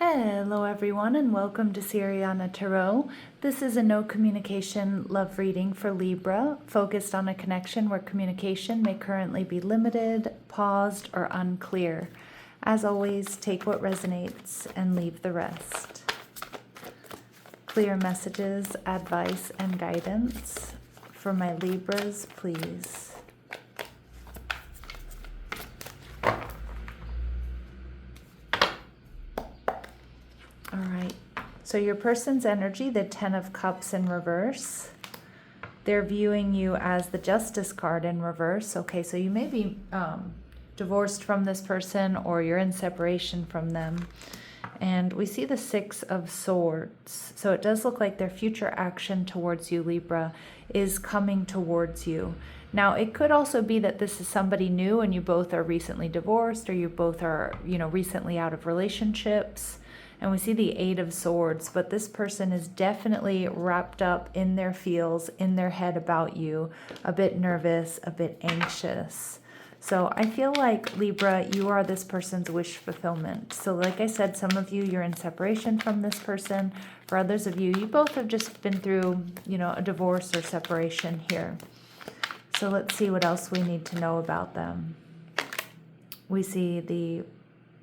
Hello everyone and welcome to Siriana Tarot. This is a no communication love reading for Libra, focused on a connection where communication may currently be limited, paused, or unclear. As always, take what resonates and leave the rest. Clear messages, advice, and guidance for my Libras, please. All right, so your person's energy, the 10 of Cups in reverse, they're viewing you as the Justice card in reverse. Okay, so you may be divorced from this person or you're in separation from them. And we see the 6 of Swords. So it does look like their future action towards you, Libra, is coming towards you. Now, it could also be that this is somebody new and you both are recently divorced, or you both are, recently out of relationships. And we see the 8 of Swords, but this person is definitely wrapped up in their feels, in their head about you, a bit nervous, a bit anxious. So I feel like, Libra, you are this person's wish fulfillment. So like I said, some of you, you're in separation from this person. For others of you, you both have just been through, a divorce or separation here. So let's see what else we need to know about them. We see the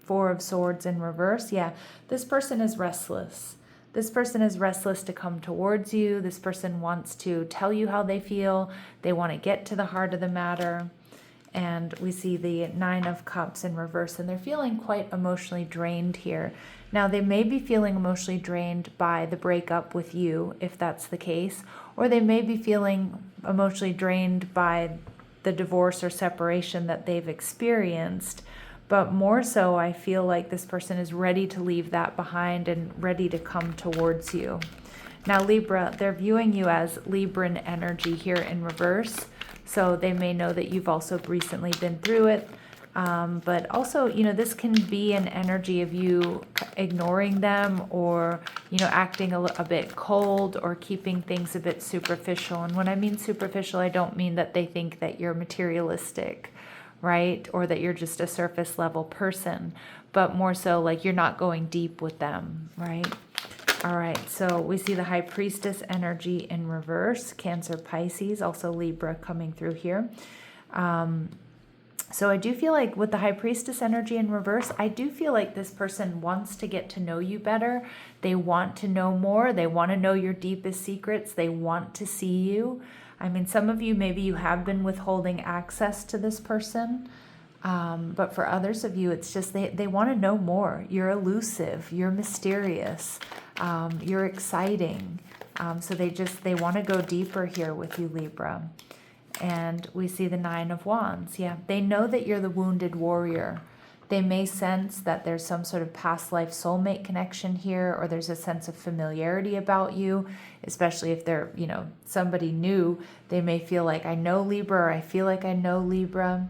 4 of Swords in reverse. Yeah, this person is restless. This person is restless to come towards you. This person wants to tell you how they feel. They want to get to the heart of the matter. And we see the 9 of Cups in reverse, and they're feeling quite emotionally drained here. Now, they may be feeling emotionally drained by the breakup with you, if that's the case, or they may be feeling emotionally drained by the divorce or separation that they've experienced. But more so, I feel like this person is ready to leave that behind and ready to come towards you. Now, Libra, they're viewing you as Libran energy here in reverse. So they may know that you've also recently been through it. But also, this can be an energy of you ignoring them or, acting a bit cold or keeping things a bit superficial. And when I mean superficial, I don't mean that they think that you're materialistic, right? Or that you're just a surface level person, but more so like you're not going deep with them, right? All right, so we see the High Priestess energy in reverse, Cancer, Pisces, also Libra coming through here. So I do feel like with the High Priestess energy in reverse, I do feel like this person wants to get to know you better. They want to know more. They want to know your deepest secrets. They want to see you. I mean, some of you, maybe you have been withholding access to this person. But for others of you, it's just they want to know more. You're elusive. You're mysterious. You're exciting. So they want to go deeper here with you, Libra. And we see the 9 of Wands. Yeah, they know that you're the wounded warrior. They may sense that there's some sort of past life soulmate connection here, or there's a sense of familiarity about you, especially if they're, somebody new. They may feel like, I know Libra, or I feel like I know Libra.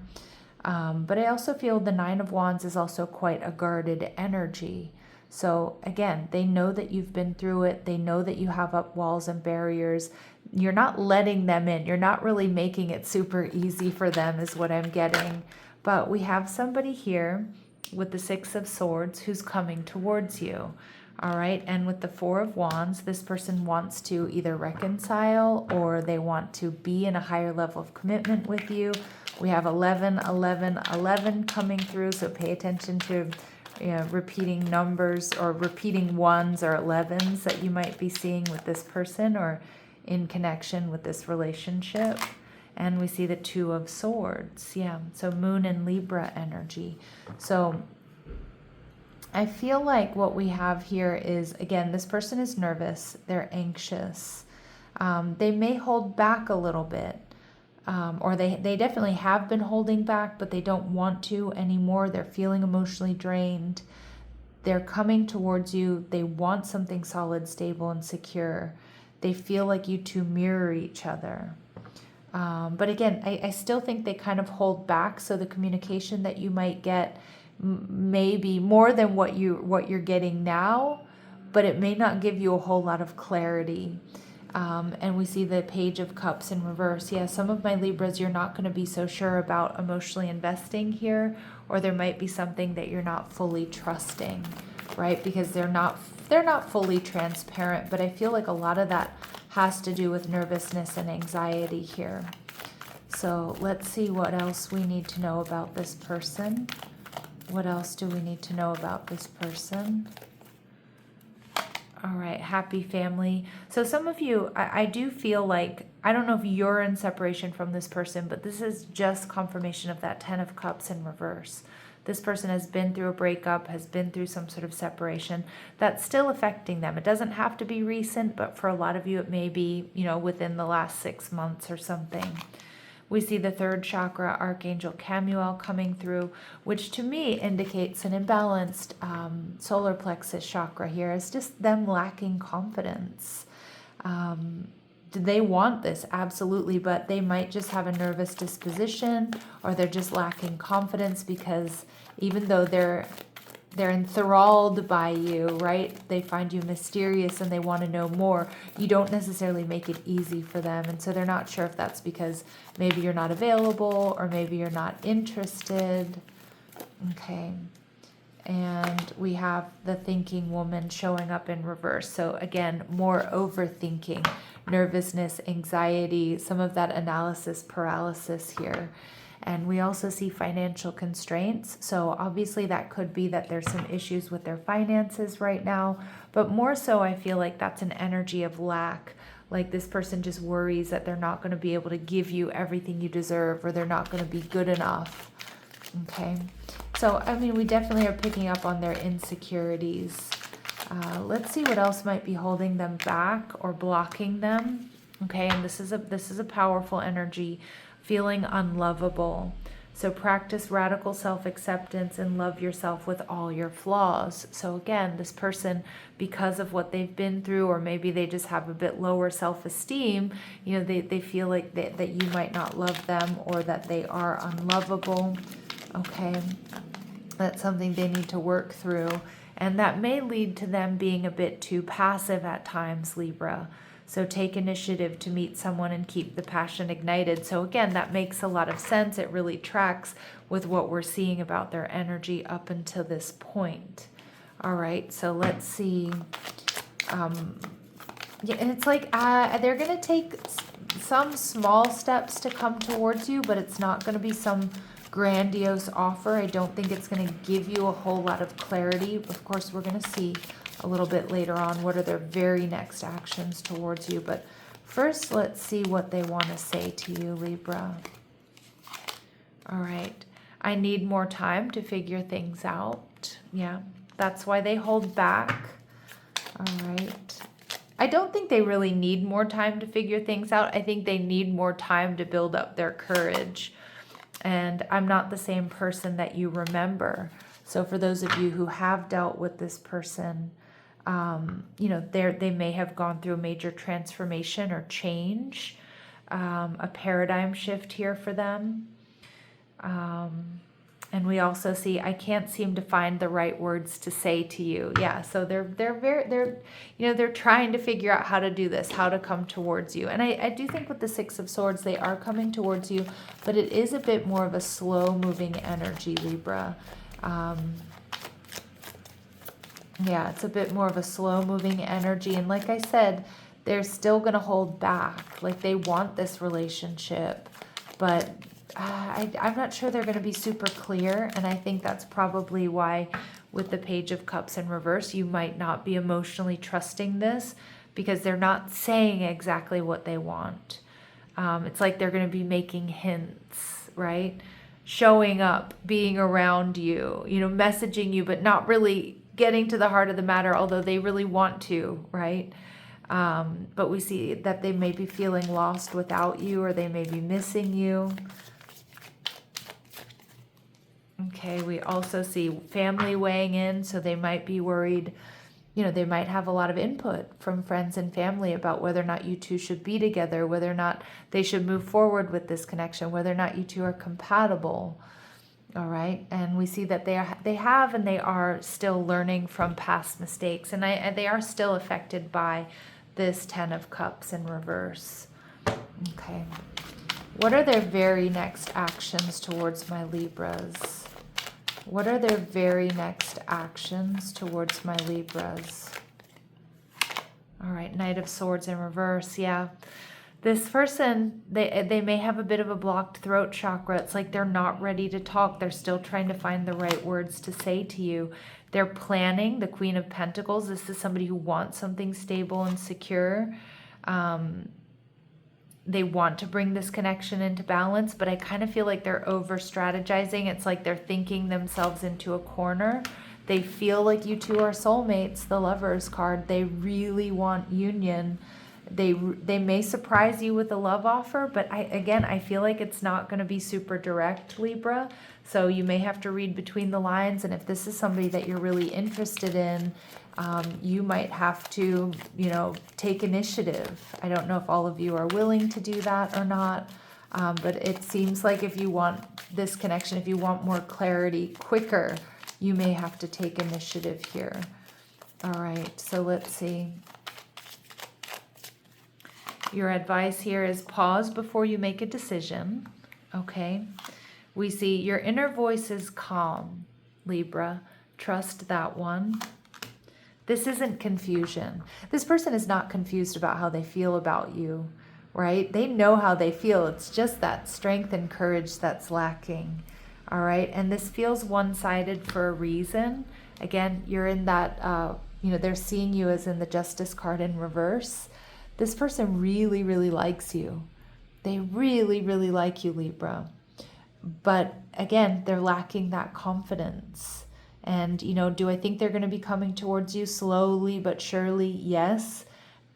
But I also feel the 9 of Wands is also quite a guarded energy. So again, they know that you've been through it. They know that you have up walls and barriers. You're not letting them in. You're not really making it super easy for them is what I'm getting. But we have somebody here with the 6 of Swords who's coming towards you. All right. And with the 4 of Wands, this person wants to either reconcile or they want to be in a higher level of commitment with you. We have 11, 11, 11 coming through. So pay attention to repeating numbers or repeating 1s or 11s that you might be seeing with this person or in connection with this relationship. And we see the 2 of Swords. Yeah, so Moon and Libra energy. So I feel like what we have here is, again, this person is nervous. They're anxious. They may hold back a little bit. Or they definitely have been holding back, but they don't want to anymore. They're feeling emotionally drained. They're coming towards you. They want something solid, stable, and secure. They feel like you two mirror each other. But again, I still think they kind of hold back. So the communication that you might get may be more than what you're getting now, but it may not give you a whole lot of clarity. And we see the Page of Cups in reverse. Yeah, some of my Libras, you're not going to be so sure about emotionally investing here, or there might be something that you're not fully trusting. right? Because they're not fully transparent, but I feel like a lot of that has to do with nervousness and anxiety here. So let's see what else we need to know about this person. What else do we need to know about this person? All right, happy family. So some of you, I do feel like, I don't know if you're in separation from this person, but this is just confirmation of that 10 of Cups in reverse. This person has been through a breakup, has been through some sort of separation that's still affecting them. It doesn't have to be recent, but for a lot of you, it may be, within the last 6 months or something. We see the third chakra, Archangel Chamuel, coming through, which to me indicates an imbalanced solar plexus chakra here. It's just them lacking confidence. Do they want this? Absolutely, but they might just have a nervous disposition, or they're just lacking confidence because even though they're enthralled by you, right? They find you mysterious and they want to know more. You don't necessarily make it easy for them. And so they're not sure if that's because maybe you're not available or maybe you're not interested. Okay. And we have the thinking woman showing up in reverse. So again, more overthinking, nervousness, anxiety, some of that analysis paralysis here. And we also see financial constraints. So obviously that could be that there's some issues with their finances right now, but more so I feel like that's an energy of lack. Like this person just worries that they're not going to be able to give you everything you deserve, or they're not going to be good enough. Okay. So, we definitely are picking up on their insecurities. Let's see what else might be holding them back or blocking them. Okay. And this is a powerful energy. Feeling unlovable. So practice radical self-acceptance and love yourself with all your flaws. So again, this person, because of what they've been through, or maybe they just have a bit lower self-esteem, they feel like that you might not love them, or that they are unlovable. Okay, that's something they need to work through. And that may lead to them being a bit too passive at times, Libra. So take initiative to meet someone and keep the passion ignited. So again, that makes a lot of sense. It really tracks with what we're seeing about their energy up until this point. All right, so let's see. And it's like they're going to take some small steps to come towards you, but it's not going to be some grandiose offer. I don't think it's going to give you a whole lot of clarity. Of course, we're going to see a little bit later on what are their very next actions towards you. But first, let's see what they want to say to you, Libra. All right. I need more time to figure things out. Yeah, that's why they hold back. All right. I don't think they really need more time to figure things out. I think they need more time to build up their courage. And I'm not the same person that you remember. So for those of you who have dealt with this person, they may have gone through a major transformation or change, a paradigm shift here for them. And we also see, I can't seem to find the right words to say to you. Yeah, so they're trying to figure out how to do this, how to come towards you. And I do think with the Six of Swords, they are coming towards you, but it is a bit more of a slow-moving energy, Libra. Yeah, it's a bit more of a slow-moving energy. And like I said, they're still going to hold back. Like they want this relationship, but I'm not sure they're going to be super clear. And I think that's probably why with the Page of Cups in reverse, you might not be emotionally trusting this, because they're not saying exactly what they want. It's like they're going to be making hints, right? Showing up, being around you, messaging you, but not really getting to the heart of the matter, although they really want to, right? But we see that they may be feeling lost without you, or they may be missing you. Okay, we also see family weighing in, so they might be worried. They might have a lot of input from friends and family about whether or not you two should be together, whether or not they should move forward with this connection, whether or not you two are compatible. All right, and we see that they are still learning from past mistakes, and they are still affected by this 10 of Cups in reverse. Okay, what are their very next actions towards my Libras? What are their very next actions towards my Libras? All right, Knight of Swords in reverse. Yeah. This person, they may have a bit of a blocked throat chakra. It's like they're not ready to talk. They're still trying to find the right words to say to you. They're planning, the Queen of Pentacles. This is somebody who wants something stable and secure. They want to bring this connection into balance, but I kind of feel like they're over strategizing. It's like they're thinking themselves into a corner. They feel like you two are soulmates, the Lovers card. They really want union. They may surprise you with a love offer, but I feel like it's not going to be super direct, Libra. So you may have to read between the lines. And if this is somebody that you're really interested in, you might have to, take initiative. I don't know if all of you are willing to do that or not. But it seems like if you want this connection, if you want more clarity quicker, you may have to take initiative here. All right, so let's see. Your advice here is pause before you make a decision. Okay. We see your inner voice is calm, Libra. Trust that one. This isn't confusion. This person is not confused about how they feel about you, right? They know how they feel. It's just that strength and courage that's lacking. All right. And this feels one-sided for a reason. Again, you're in that, they're seeing you as in the Justice card in reverse. This person really, really likes you. They really, really like you, Libra. But again, they're lacking that confidence. And, do I think they're going to be coming towards you slowly but surely? Yes.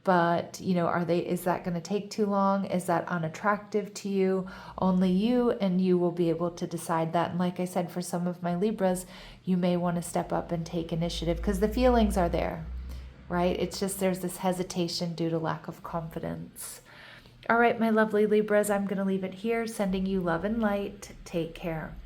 But, is that going to take too long? Is that unattractive to you? Only you and you will be able to decide that. And like I said, for some of my Libras, you may want to step up and take initiative because the feelings are there, right? It's just there's this hesitation due to lack of confidence. All right, my lovely Libras, I'm going to leave it here, sending you love and light. Take care.